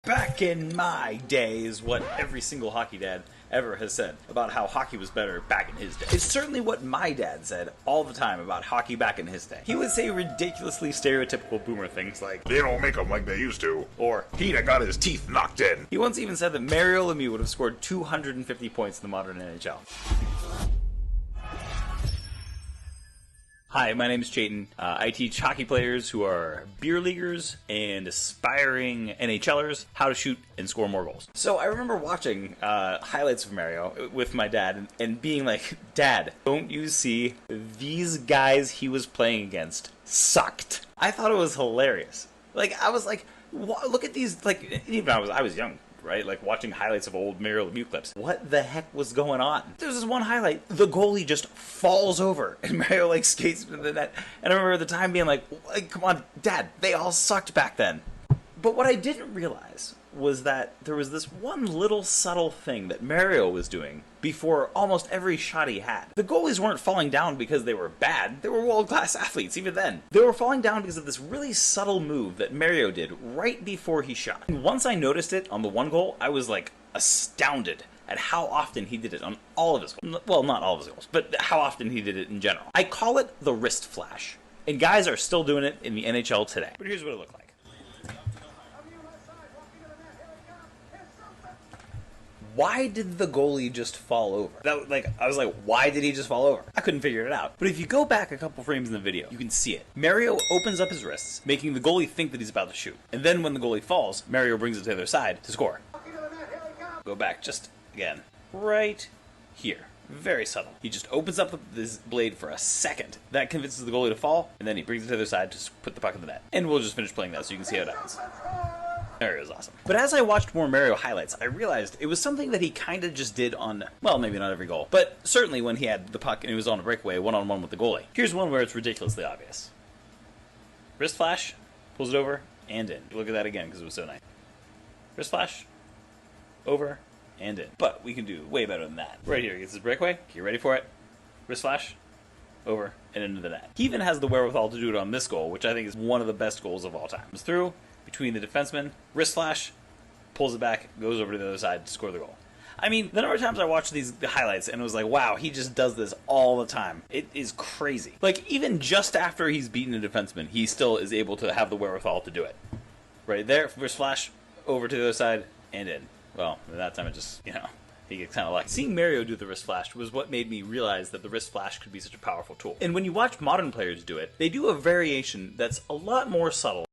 Back in my day is what every single hockey dad ever has said about how hockey was better back in his day. It's certainly what my dad said all the time about hockey back in his day. He would say ridiculously stereotypical boomer things like, "They don't make them like they used to," or "Peter got his teeth knocked in." He once even said that Mario Lemieux would have scored 250 points in the modern NHL. Hi, my name is Chayton. I teach hockey players who are beer leaguers and aspiring NHLers how to shoot and score more goals. So I remember watching highlights of Mario with my dad and being like, "Dad, don't you see these guys he was playing against sucked?" I thought it was hilarious. Like, I was like, look at these, like, even I was young. Right? Like watching highlights of old Mario Lemieux clips. What the heck was going on? There's this one highlight, the goalie just falls over and Mario like skates into the net. And I remember at the time being like, come on, Dad, they all sucked back then. But what I didn't realize was that there was this one little subtle thing that Mario was doing before almost every shot he had. The goalies weren't falling down because they were bad. They were world-class athletes, even then. They were falling down because of this really subtle move that Mario did right before he shot. And once I noticed it on the one goal, I was like astounded at how often he did it on all of his goals. Well, not all of his goals, but how often he did it in general. I call it the wrist flash. And guys are still doing it in the NHL today. But here's what it looked like. Why did the goalie just fall over? I was like, why did he just fall over? I couldn't figure it out. But if you go back a couple frames in the video, you can see it. Mario opens up his wrists, making the goalie think that he's about to shoot. And then when the goalie falls, Mario brings it to the other side to score. Go back just again. Right here. Very subtle. He just opens up this blade for a second. That convinces the goalie to fall, and then he brings it to the other side to put the puck in the net. And we'll just finish playing that so you can see how it happens. Mario's awesome. But as I watched more Mario highlights, I realized it was something that he kind of just did on, well, maybe not every goal, but certainly when he had the puck and he was on a breakaway one-on-one with the goalie. Here's one where it's ridiculously obvious. Wrist flash, pulls it over, and in. Look at that again because it was so nice. Wrist flash, over, and in. But we can do way better than that. Right here, he gets his breakaway. Get ready for it. Wrist flash, over, and into the net. He even has the wherewithal to do it on this goal, which I think is one of the best goals of all time. It's through, between the defensemen, wrist flash, pulls it back, goes over to the other side to score the goal. I mean, the number of times I watched these highlights and it was like, wow, he just does this all the time. It is crazy. Like, even just after he's beaten a defenseman, he still is able to have the wherewithal to do it. Right there, wrist flash, over to the other side, and in. Well, at that time it just, he gets kind of lucky. Seeing Mario do the wrist flash was what made me realize that the wrist flash could be such a powerful tool. And when you watch modern players do it, they do a variation that's a lot more subtle.